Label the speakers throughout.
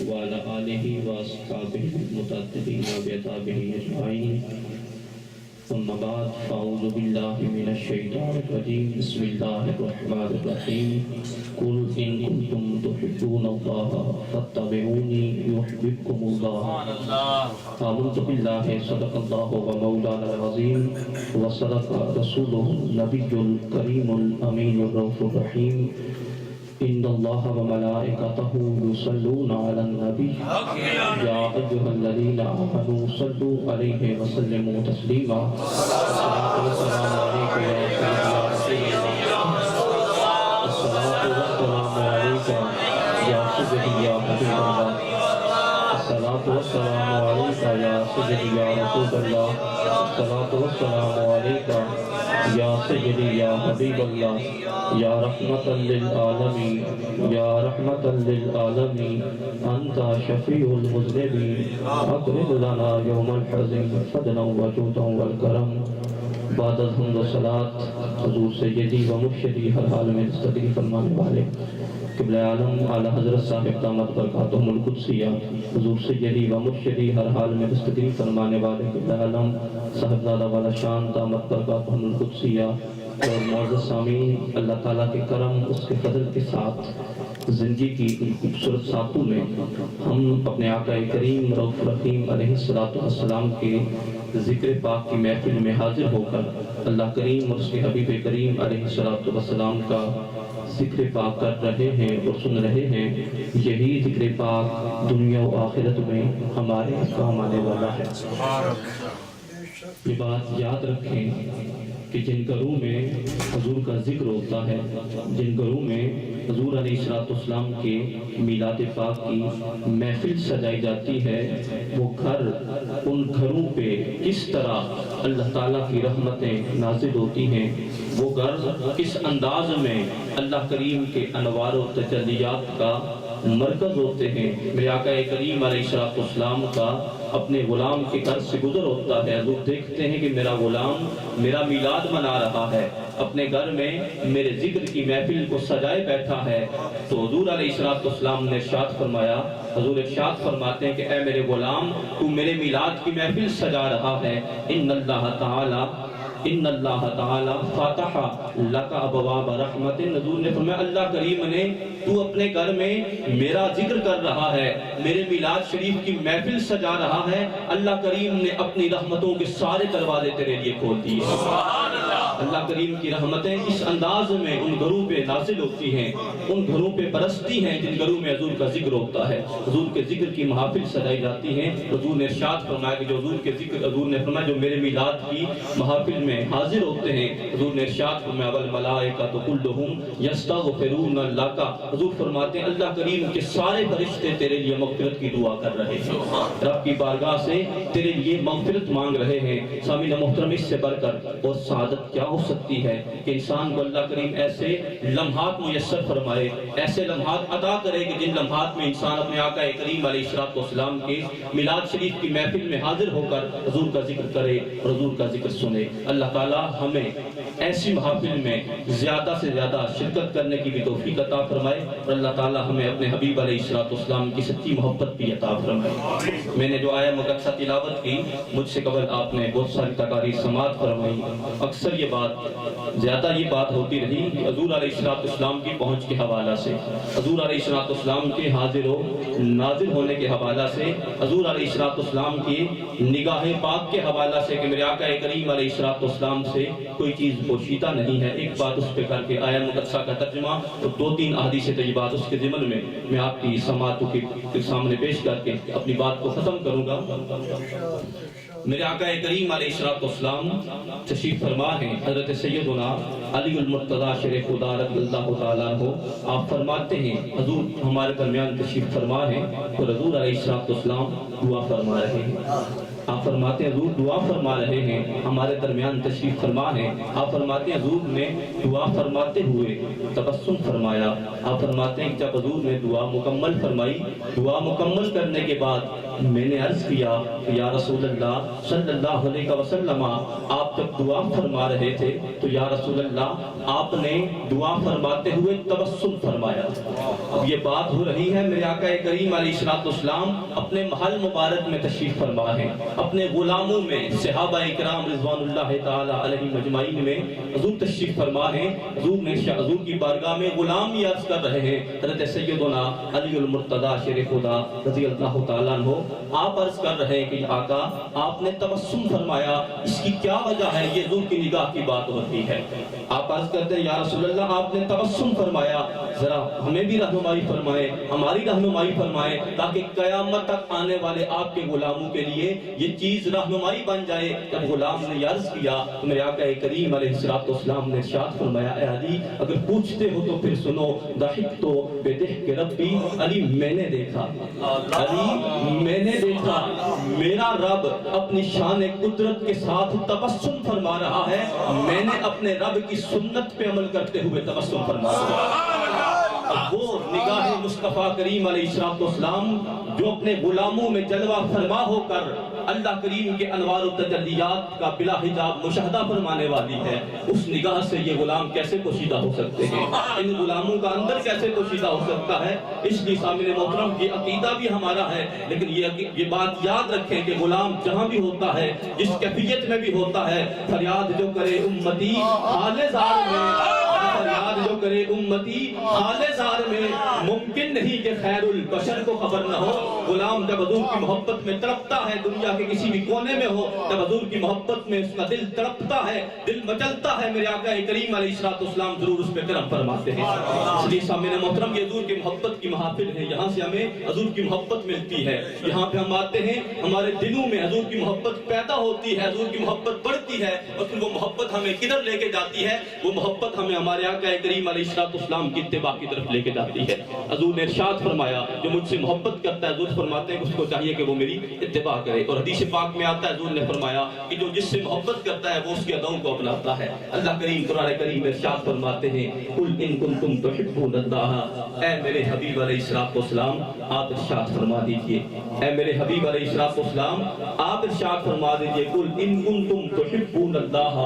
Speaker 1: وعلى آله وأصحابه المتأثرين بأتابعه أجمعين. أما بعد فأعوذ بالله من الشيطان الرجيم. بسم الله الرحمن الرحيم. قل إن كنتم تحبون الله فاتبعوني يحببكم الله. آمنت بالله صدق الله ومولانا العظيم وصدق رسوله النبي الكريم الأمين الرؤوف الرحيم. إن الله وملائكته يصلون على النبي يا أيها الذين آمنوا صلوا عليه وسلموا تسليما. الصلاة والسلام عليك يا سيدي الصلاة والسلام عليك يا سيدي يا حبيب الله. الصلاة والسلام عليك يا سيدي يا رسول الله. الصلاة والسلام عليك یا سیدی یا حبیب اللہ یا رحمت للعالمین یا رحمت للعالمین انت شفیع المذنبین اقرب لنا یوم الحزن فضلا وجودا والکرم. بعد از حمد و صلاة حضور سیدی و مرشدی ہر حال میں دستگیری فرمانے والے قبلہ عالم اعلی حضرت صاحب دامت برکاتہم القدسیہ حضور سیدی و مرشدی ہر حال میں دستگیری فرمانے والے قبلہ عالم صاحبزادہ والا شان دامت برکاتہم القدسیہ اور معزز سامعین، اللہ تعالیٰ کے کرم اس کے فضل کے ساتھ زندگی کی ان خوبصورت ساتوں میں ہم اپنے آقا کریم رؤوف رحیم علیہ السلام کے ذکر پاک کی محفل میں حاضر ہو کر اللہ کریم اور اس کے حبیب کریم علیہ السلام کا ذکر پاک کر رہے ہیں اور سن رہے ہیں. یہی ذکر پاک دنیا و آخرت میں ہمارے کام آنے والا ہے. یہ بات یاد رکھیں کہ جن گھروں میں حضور کا ذکر ہوتا ہے، جن گھروں میں حضور علیہ السلام کے میلاد پاک کی محفل سجائی جاتی ہے، وہ گھر ان گھروں پہ کس طرح اللہ تعالیٰ کی رحمتیں نازل ہوتی ہیں، وہ گھر کس انداز میں اللہ کریم کے انوار و تجلیات کا مرکز ہوتے ہیں. میرے آقا کریم علیہ السلام کا اپنے غلام کے گھر سے گزر ہوتا ہے. حضور دیکھتے ہیں کہ میرا غلام میرا میلاد منا رہا ہے، اپنے گھر میں میرے ذکر کی محفل کو سجائے بیٹھا ہے. تو حضور علیہ السلام نے ارشاد فرمایا، حضور ارشاد فرماتے ہیں کہ اے میرے غلام، تو میرے میلاد کی محفل سجا رہا ہے. ان اللہ تعالی فاتح لک ابواب رحمت. حضور نے فرمایا اللہ کریم نے تو اپنے گھر میں میرا ذکر کر رہا ہے، میرے میلاد شریف کی محفل سجا رہا ہے، اللہ کریم نے اپنی رحمتوں کے سارے دروازے تیرے لیے کھول دیے. اللہ کریم کی رحمتیں اس انداز میں ان گھروں پہ نازل ہوتی ہیں، ان گھروں پہ برستی ہیں جن گھروں میں حضور کا ذکر ہوتا ہے، حضور کے ذکر کی محافل سجائی جاتی ہیں. حضور نے ارشاد فرمایا کہ جو حضور کے ذکر، حضور نے فرمایا جو میرے میلاد کی محافل میں حاضر ہوتے ہیں، حضور نے ارشاد فرمایا والملائکۃ کلھم یستغفرون لک. حضور فرماتے ہیں اللہ کریم کے سارے فرشتے تیرے لیے مغفرت کی دعا کر رہے ہیں، رب کی بارگاہ سے تیرے لیے مغفرت مانگ رہے ہیں. سامعین محترم، اس سے بڑھ کر اور سعادت کیا ہو سکتی ہے کہ انسان کو اللہ کریم ایسے لمحات میسر فرمائے، ایسے لمحات عطا کرے کہ جن لمحات میں انسان اپنے آقا کریم علیہ السلام کے میلاد شریف کی محفل میں حاضر ہو کر حضور کا ذکر کرے اور حضور کا ذکر سنے. اللہ تعالیٰ ہمیں ایسی محافل میں زیادہ سے زیادہ شرکت کرنے کی بھی توفیق عطا فرمائے اور اللہ تعالیٰ ہمیں اپنے حبیب علیہ السلام کی سچی محبت بھی عطا فرمائے. میں نے جو آیہ مقدسہ تلاوت کی، مجھ سے قبل آپ نے بہت ساری تقاریر سماعت فرمائی. اکثر زیادہ یہ بات ہوتی رہی کہ حضور علیہ السلام کی پہنچ کے حوالہ سے، حضور علیہ السلام کے حاضر و نازل ہونے کے حوالہ سے، حضور علیہ السلام کی نگاہ پاک کے حوالہ سے کہ میرے آقا کریم علیہ السلام سے کوئی چیز پوشیدہ نہیں ہے. ایک بات اس پہ کر کے آیہ مقدسہ کا ترجمہ اور 2-3 احادیث طیبات اس کے ضمن میں آپ کی سماعتوں کے سامنے پیش کر کے اپنی بات کو ختم کروں گا. میرے آقا کریم علیہ السلام تشریف فرما ہیں. حضرت سیدنا علی المرتضیٰ شیر خدا رضی اللہ تعالیٰ عنہ آپ فرماتے ہیں حضور ہمارے درمیان تشریف فرما ہیں اور حضور علیہ السلام دعا فرما رہے ہیں. آپ فرماتے ہیں حضور دعا فرما رہے ہیں، ہمارے درمیان تشریف فرما ہیں. آپ فرماتے ہیں حضور نے دعا فرماتے ہوئے تبسم فرمایا. آپ فرماتے ہیں جب حضور نے دعا مکمل فرمائی، دعا مکمل کرنے کے بعد میں نے عرض کیا کہ یا رسول اللہ صلی اللہ علیہ وسلم آپ جب دعا فرما رہے تھے تو یا رسول اللہ آپ نے دعا فرماتے ہوئے تبسم فرمایا۔ اب یہ بات ہو رہی ہے میرے آقا کریم علیہ الصلوۃ والسلام اپنے محل مبارک میں تشریف فرما ہیں، اپنے غلاموں میں صحابہ کرام رضوان اللہ تعالی علیہم اجمعین میں حضور تشریف فرما ہیں۔ حضور کی بارگاہ میں غلام یہ عرض کر رہے ہیں، حضرت سیدنا علی المرتضیٰ شیر خدا رضی اللہ تعالیٰ عنہ آپ عرض کر رہے ہیں کہ آقا آپ نے تبسم فرمایا، اس کی کیا وجہ ہے؟ یہ حضور کی نگاہ کی بات ہوتی ہے۔ آپ عرض کرتے ہیں یا رسول اللہ آپ نے تبسم فرمایا، ذرا ہمیں بھی رہنمائی فرمائے، ہماری رہنمائی فرمائے، تاکہ قیامت تک آنے والے آپ کے غلاموں کے لیے یہ چیز رہنمائی بن جائے۔ جب غلام نے عرض کیا تو میرے آقا کریم علیہ الصلوۃ والسلام نے ارشاد فرمایا، اے علی اگر پوچھتے ہو تو پھر سنو، ضحکت بضحک ربی، علی میں نے دیکھا، علی میں نے دیکھا میرا رب اپنی شان قدرت کے ساتھ تبسم فرما رہا ہے، میں نے اپنے رب کی سنت پہ عمل کرتے ہوئے تبسم فرما رہا ہے۔ اب وہ نگاہ مصطفیٰ کریم علیہ الصلوۃ والسلام جو اپنے غلاموں میں جلوہ فرما ہو کر اللہ کریم کے انوار و تجلیات کا بلا حجاب مشاہدہ فرمانے والی ہے، اس نگاہ سے یہ غلام کیسے پوشیدہ ہو سکتے ہیں؟ ان غلاموں کا اندر کیسے پوشیدہ ہو سکتا ہے؟ اس لیے سامنے محترم یہ عقیدہ بھی ہمارا ہے، لیکن یہ بات یاد رکھیں کہ غلام جہاں بھی ہوتا ہے، جس کیفیت میں بھی ہوتا ہے، فریاد جو کرے امتی حال زار میں، فریاد جو کرے امتی حال زار میں، ممکن نہیں کہ خیر البشر کو خبر نہ ہو۔ غلام جب حضور کی محبت میں تڑپتا ہے، دنیا کے کسی بھی کونے میں ہو، جب حضور کی محبت میں اس کا دل تڑپتا ہے، دل مچلتا ہے، میرے آقا کریم علیہ الصلوۃ والسلام ضرور اس پہ کرم فرماتے ہیں۔ اس لیے سامنے محترم یہ حضور کی محبت کی محافل ہے، یہاں سے ہمیں حضور کی محبت ملتی ہے، یہاں پہ ہم آتے ہیں، ہمارے دلوں میں حضور کی محبت پیدا ہوتی ہے، حضور کی محبت بڑھتی ہے، اور پھر وہ محبت ہمیں کدھر لے کے جاتی ہے؟ وہ محبت ہمیں ہمارے آقا کریم علیہ الصلوۃ والسلام کی اتباع کی طرف لے کے جاتی ہے۔ حضور نے ارشاد فرمایا جو مجھ سے محبت کرتا ہے، حضور فرماتے ہیں کہ اس کو چاہیے کہ وہ میری اتباع کرے، اور حدیث پاک میں آتا ہے حضور نے فرمایا کہ جو جس سے محبت کرتا ہے وہ اس کی اداؤں کو اپناتا ہے۔ اللہ کریم قرآن کریم میں ارشاد فرماتے ہیں قل ان کنتم تحبون اللہ، اے میرے حبیب علیہ الصلوۃ والسلام آپ ارشاد فرما دیجئے، اے میرے حبیب علیہ الصلوۃ والسلام آپ ارشاد فرما دیجئے قل ان کنتم تحبون اللہ،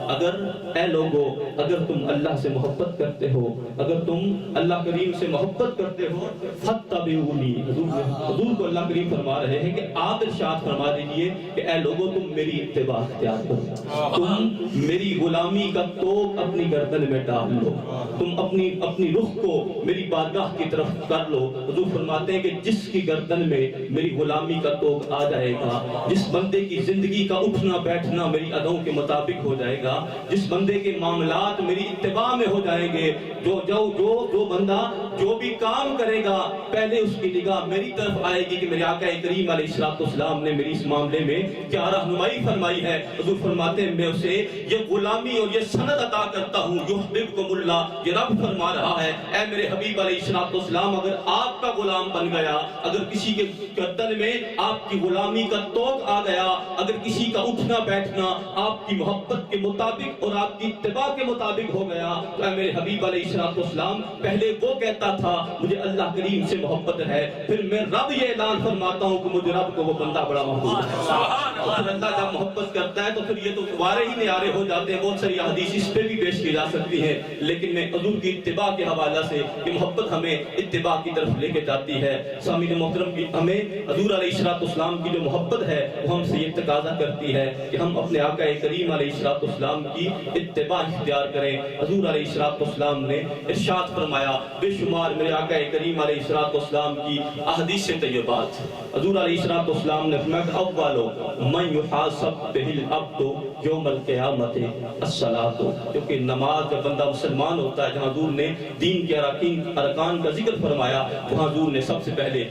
Speaker 1: اگر اے لوگو اگر تم اللہ سے محبت کرتے ہو، اگر تم اللہ کریم سے محبت کرتے ہو، فاتبعونی، حضور کو اللہ کریم فرما رہے ہیں کہ آپ ارشاد فرما دیجئے کہ اے لوگو تم میری اتباع اختیار کرو، تم میری غلامی کا توق اپنی گردن میں ڈال لو، تم اپنی رخ کو میری بارگاہ کی طرف کر لو۔ حضور فرماتے ہیں کہ جس کی گردن میں میری غلامی کا توق آ جائے گا، جس بندے کی زندگی کا اٹھنا بیٹھنا میری اداؤں کے مطابق ہو جائے گا، جس بندے کے معاملات میری اتباع میں ہو جائیں گے، جو بندہ جو بھی کام کرے گا پہلے اس کی نگاہ میری طرف آئے گی کہ میرے آقا کریم علیہ الصلوۃ والسلام نے میری اس معاملے میں کیا رہنمائی فرمائی ہے۔ حضور فرماتے ہیں میں اسے یہ غلامی اور یہ سند عطا کرتا ہوں، یحببکم اللہ، یہ رب فرما رہا ہے اے میرے حبیب علیہ الصلوۃ والسلام اگر آپ کا غلام بن گیا، اگر کسی کے گردن میں آپ کی غلامی کا توق آ گیا، اگر کسی کا اٹھنا بیٹھنا آپ کی محبت کے مطابق اور آپ کی اتباع کے مطابق ہو گیا، تو اے میرے حبیب علیہ الصلوۃ والسلام پہلے وہ کہتا تھا مجھے اللہ کریم سے محبت ہے، پھر میں رب یہ اعلان فرماتا ہوں کہ مجھے رب کو وہ بندہ بڑا محبوب ہے۔ اور اللہ جب محبت کرتا ہے تو پھر یہ تو وارے ہی نیارے ہو جاتے ہیں، بہت ساری حدیث اس پہ بھی پیش کی جا سکتی ہے، لیکن میں حضور کی اتباع کے حوالہ سے کہ محبت ہمیں اتباع کی طرف لے کے جاتی ہے۔ سامعین محترم کی ہمیں حضور علیہ الصلوۃ والسلام کی جو محبت ہے وہ ہم سے یہ تقاضا کرتی ہے کہ ہم اپنے آقا کریم علیہ الصلوۃ والسلام کی اتباع اختیار کریں۔ حضور علیہ الصلوۃ والسلام نے ارشاد فرمایا، بے شمار میرے آقا کریم علیہ الصلوۃ والسلام کی احادیث طیبات، حضور علیہ الصلوۃ والسلام نے فرمایا اولو من یحاسب بہ العبد یوم القیامت الصلاۃ، کیونکہ نماز جب بندہ مسلمان ہوتا ہے، جہاں حضور نے دین کے ارکان کا ذکر فرمایا، وہاں حضور نے سب سے پہلے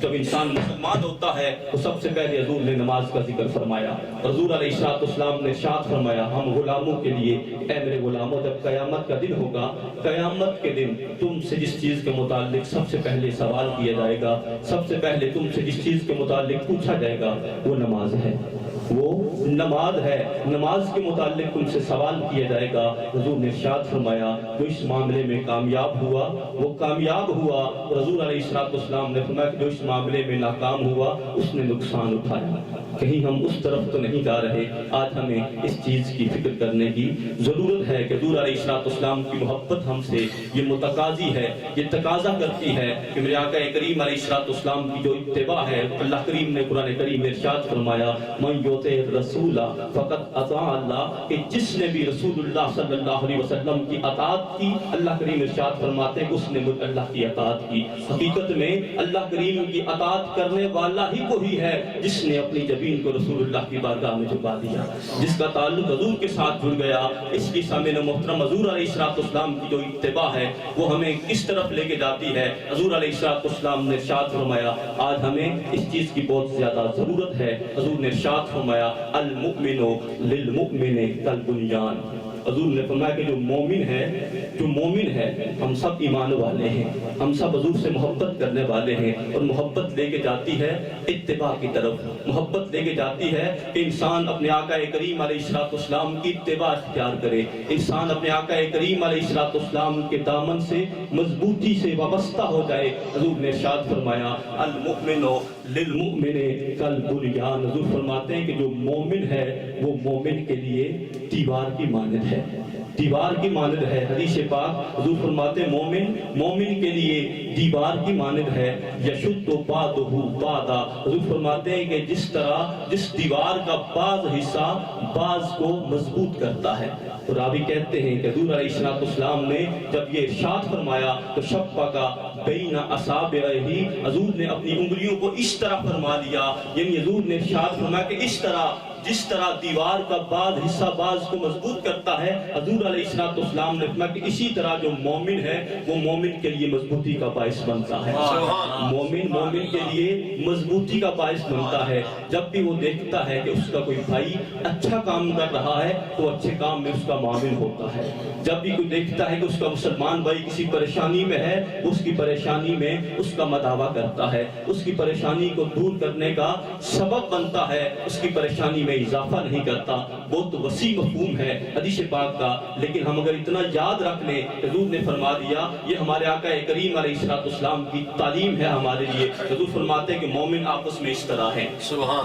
Speaker 1: جب انسان مسلمان ہوتا ہے تو سب سے پہلے حضور نے نماز کا ذکر فرمایا۔ حضور علیہ الصلوۃ والسلام نے ارشاد فرمایا ہم غلاموں کے لیے، اے میرے غلاموں جب قیامت کا دن ہوگا، قیامت کے دن تم سے جس چیز کے متعلق سب سے پہلے سوال کیا جائے گا، سب سے پہلے تم سے جس چیز کے متعلق پوچھا جائے گا وہ نماز ہے۔ وہ نماز ہے، نماز کے متعلق ان سے سوال کیا جائے گا۔ حضور نے ارشاد فرمایا جو اس معاملے میں کامیاب ہوا وہ کامیاب ہوا، اور حضور علیہ السلام نے فرمایا کہ جو اس معاملے میں ناکام ہوا اس نے نقصان اٹھایا۔ کہیں ہم اس طرف تو نہیں جا رہے۔ آج ہمیں اس چیز کی فکر کرنے کی ضرورت ہے کہ حضور علیہ السلام کی محبت ہم سے یہ متقاضی ہے، یہ تقاضا کرتی ہے کہ میرے آقا کریم علیہ السلام کی جو اتباع ہے، اللہ کریم نے قرآن کریم میں ارشاد فرمایا من یطع الرسول فقد اطاع اللہ، کہ جس نے بھی رسول اللہ صلی اللہ علیہ وسلم کی اطاعت کی، اللہ کریم ارشاد فرماتے ہیں کہ اس نے اللہ کی اطاعت کی۔ حقیقت میں اللہ کریم کی اطاعت کرنے والا ہی وہی ہے جس نے اپنی جبین کو رسول اللہ کی بارگاہ میں جھکا دیا، جس کا تعلق حضور کے ساتھ جڑ گیا۔ اس کی سامنے محترم حضور علیہ السلام کی جو اتباع ہے وہ ہمیں کس طرف لے کے جاتی ہے؟ حضور علیہ السلام نے ارشاد فرمایا آج ہمیں اس چیز کی بہت زیادہ ضرورت ہے۔ حضور نے ارشاد فرمایا المؤمن للمؤمن کالبنیان، حضور نے فرمایا کہ جو مومن ہے ہم سب ایمان والے ہیں، ہم سب حضور سے محبت کرنے والے ہیں، اور محبت لے کے جاتی ہے اتباع کی طرف، محبت لے کے جاتی ہے کہ انسان اپنے آقا کریم علیہ السلام کی اتباع اختیار کرے، انسان اپنے آقا کریم علیہ السلام کے دامن سے مضبوطی سے وابستہ ہو جائے۔ حضور نے ارشاد فرمایا المؤمن للمؤمن کالبنیان، حضور فرماتے ہیں کہ جو مومن ہے وہ مومن کے لیے دیوار کی مانند ہے، دیوار کی مانند ہے۔ حدیث پاک حضور فرماتے ہیں مومن کے لیے دیوار کی مانند ہے، یشد بعضہ بعضا، حضور فرماتے ہیں کہ جس دیوار کا بعض حصہ بعض کو مضبوط کرتا ہے۔ تو راوی کہتے ہیں کہ حضور علیہ السلام نے جب یہ ارشاد فرمایا تو شفقا بین اصابعہ، حضور نے اپنی انگلیوں کو اس طرح فرما دیا، یعنی حضور نے ارشاد فرمایا کہ اس طرح جس طرح دیوار کا بعض حصہ بعض کو مضبوط کرتا ہے، حضور علیہ السلام نے فرمایا کہ اسی طرح جو مومن ہے وہ مومن کے لیے مضبوطی کا باعث بنتا ہے، مومن کے لیے مضبوطی کا باعث بنتا ہے۔ جب بھی وہ دیکھتا ہے کہ اس کا کوئی بھائی اچھا کام کر رہا ہے تو اچھے کام میں اس کا معاون ہوتا ہے، جب بھی کوئی دیکھتا ہے کہ اس کا مسلمان بھائی کسی پریشانی میں ہے اس کی پریشانی میں اس کا مداوع کرتا ہے، اس کی پریشانی کو دور کرنے کا سبب بنتا ہے، اس کی پریشانی میں اضافہ نہیں کرتا۔ بہت وسیع مفہوم ہے حدیث پاک کا، لیکن ہم اگر اتنا یاد رکھ لیں، حضور نے فرما دیا یہ ہمارے آقا کریم علیہ السلام کی تعلیم ہے ہمارے لیے۔ حضور فرماتے ہیں کہ مومن آپس میں اس طرح ہیں،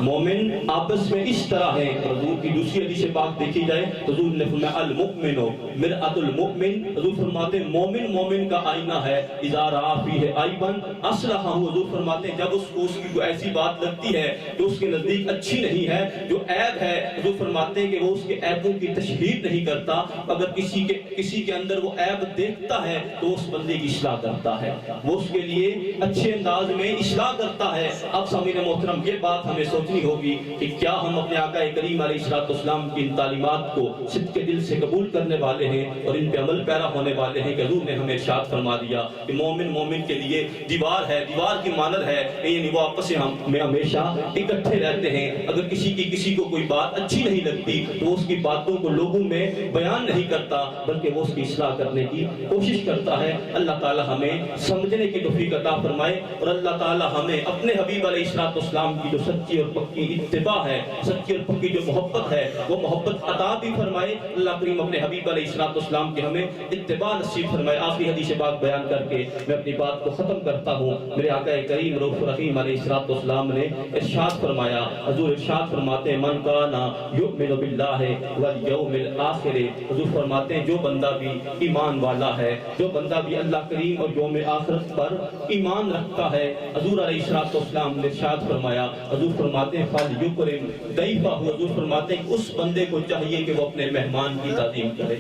Speaker 1: مومن آپس میں اس طرح ہیں۔ حضور کی دوسری حدیث پاک دیکھی جائے حضور نے فرمایا المؤمن مرآۃ المؤمن، حضور فرماتے ہیں مومن کا آئینہ ہے، اذا رأى فیہ عیبا اصلحہ، حضور فرماتے ہیں جب اس کی کوئی ایسی بات لگتی ہے جو اس کے نزدیک اچھی نہیں ہے، جو عیب ہے، حضور فرماتے ہیں کہ وہ اس کے عیبوں کی تشہیر نہیں کرتا، اگر کسی کے اندر وہ عیب دیکھتا ہے تو اس بندے کی اصلاح کرتا ہے، وہ اس کے لیے اچھے انداز میں اصلاح کرتا ہے۔ اب سامعین محترم یہ بات ہمیں سوچنی ہوگی کہ کیا ہم اپنے آقا کریم علیہ السلام کی ان تعلیمات کو صدق کے دل سے قبول کرنے والے ہیں اور ان پہ عمل پیرا ہونے والے ہیں کہ حضور نے ہمیں ارشاد فرما دیا کہ مومن کے لیے دیوار ہے، دیوار کی مانند ہے، یعنی وہ آپس میں ہمیشہ اکٹھے رہتے ہیں۔ اگر کسی کو کوئی بات اچھی نہیں لگتی تو اس کی باتوں کو لوگوں میں بیان نہیں کرتا بلکہ وہ اس کی اصلاح کرنے کی کوشش کرتا ہے۔ اللہ تعالی ہمیں سمجھنے کی توفیق عطا فرمائے، اور اللہ تعالی ہمیں اپنے حبیب علیہ السلام کی جو سچی اور پکی اتباع ہے، سچی اور پکی جو محبت ہے وہ محبت عطا بھی فرمائے۔ اللہ کریم اپنے حبیب علیہ السلام کی ہمیں اتباع نصیب فرمائے۔ آخری حدیث پاک بیان کر کے میں اپنی بات کو ختم کرتا ہوں۔ میرے آقا کریم رؤوف رحیم علیہ السلام نے ارشاد فرمایا، حضور ارشاد فرماتے ہیں من کان یؤمن باللہ والیوم الآخر، حضور فرماتے ہیں جو بندہ بھی ایمان والا ہے، جو بندہ بھی اللہ کریم اور یوم آخرت پر ایمان رکھتا ہے، حضور علیہ السلام نے ارشاد فرمایا، حضور فرماتے ہیں فلیکرم ضیفہ، حضور فرماتے ہیں اس بندے کو چاہیے کہ وہ اپنے مہمان کی تعظیم کرے،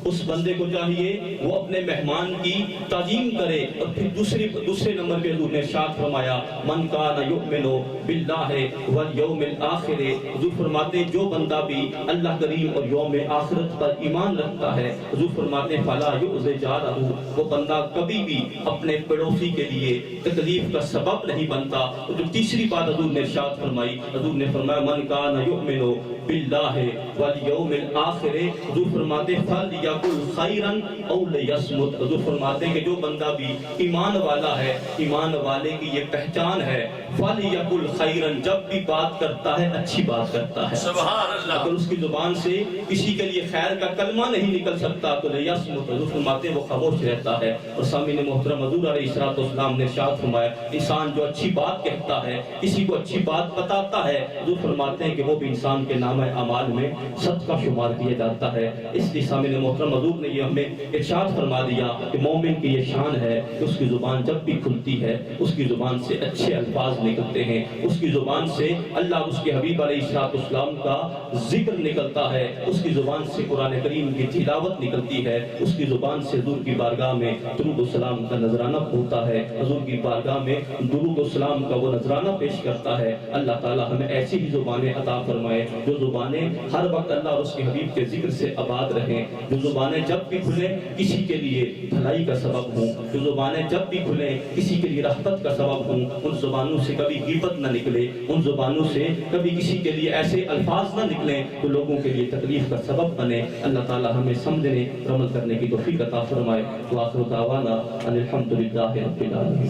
Speaker 1: اس بندے کو چاہیے وہ اپنے مہمان کی تعظیم کرے۔ اور پھر دوسرے نمبر پہ حضور نے ارشاد فرمایا من کان یؤمن باللہ والیوم الآخر، حضور فرماتے ہیں جو بندہ بھی اللہ کریم اور یوم آخرت پر ایمان رکھتا ہے، حضور فرماتے ہیں فلا یؤذی جارہ، وہ بندہ کبھی بھی اپنے پڑوسی کے لیے تکلیف کا سبب نہیں بنتا۔ اور جو تیسری بات حضور نے ارشاد فرمائی، حضور نے فرمایا من کان یؤمن باللہ والیوم الآخر، حضور فرماتے ہیں فلیقل خیرا او لیصمت۔ حضور فرماتے ہیں کہ جو بندہ بھی ایمان والا ہے، ایمان والے کی یہ پہچان ہے، فلیقل خیرا، جب بھی بات کرتا ہے اچھی بات کرتا ہے،
Speaker 2: سبحان اللہ۔
Speaker 1: اگر اس کی زبان سے کسی کے لیے خیر کا کلمہ نہیں نکل سکتا تو لیصمت، حضور فرماتے ہیں وہ خاموش رہتا ہے۔ اور سامعین محترم، حضور علیہ الصلوۃ والسلام نے ارشاد فرمایا انسان جو اچھی بات کہتا ہے، کسی کو اچھی بات بتاتا ہے، حضور فرماتے ہیں کہ وہ بھی انسان کے نامہ اعمال میں صدقہ شمار کیا جاتا ہے۔ اس لیے سامعین محترم، حضور نے یہ ہمیں ارشاد فرما دیا کہ مومن کی یہ شان ہے کہ اس کی زبان جب بھی کھلتی ہے اس کی زبان سے اچھے الفاظ نکلتے ہیں، اس کی زبان سے اللہ اس کے حبیب علیہ الصلوۃ والسلام کا ذکر نکلتا ہے، اس کی زبان سے قرآن کریم کی تلاوت نکلتی ہے، اس کی زبان سے حضور کی بارگاہ میں درود و سلام کا نذرانہ ہوتا ہے، حضور کی بارگاہ میں درود و سلام کا وہ نذرانہ پیش کرتا ہے۔ اللہ تعالی ہمیں ایسی ہی زبانیں عطا فرمائے جو زبانیں ہر وقت اللہ اور اس کے حبیب کے ذکر سے آباد رہیں، جو زبانیں جب بھی کھلیں کسی کے لیے بھلائی کا سبب ہوں، جو زبانیں جب بھی کھلیں کسی کے لیے رحمت کا سبب ہوں، ان زبانوں سے کبھی غیبت نہ نکلے، ان زبانوں سے کبھی کسی کے لیے ایسے الفاظ نہ نکلیں جو لوگوں کے لیے تکلیف کا سبب بنے۔ اللہ تعالی ہمیں سمجھنے اور عمل کرنے کی توفیق عطا فرمائے۔ وآخر دعوانا ان الحمد للہ رب العالمین۔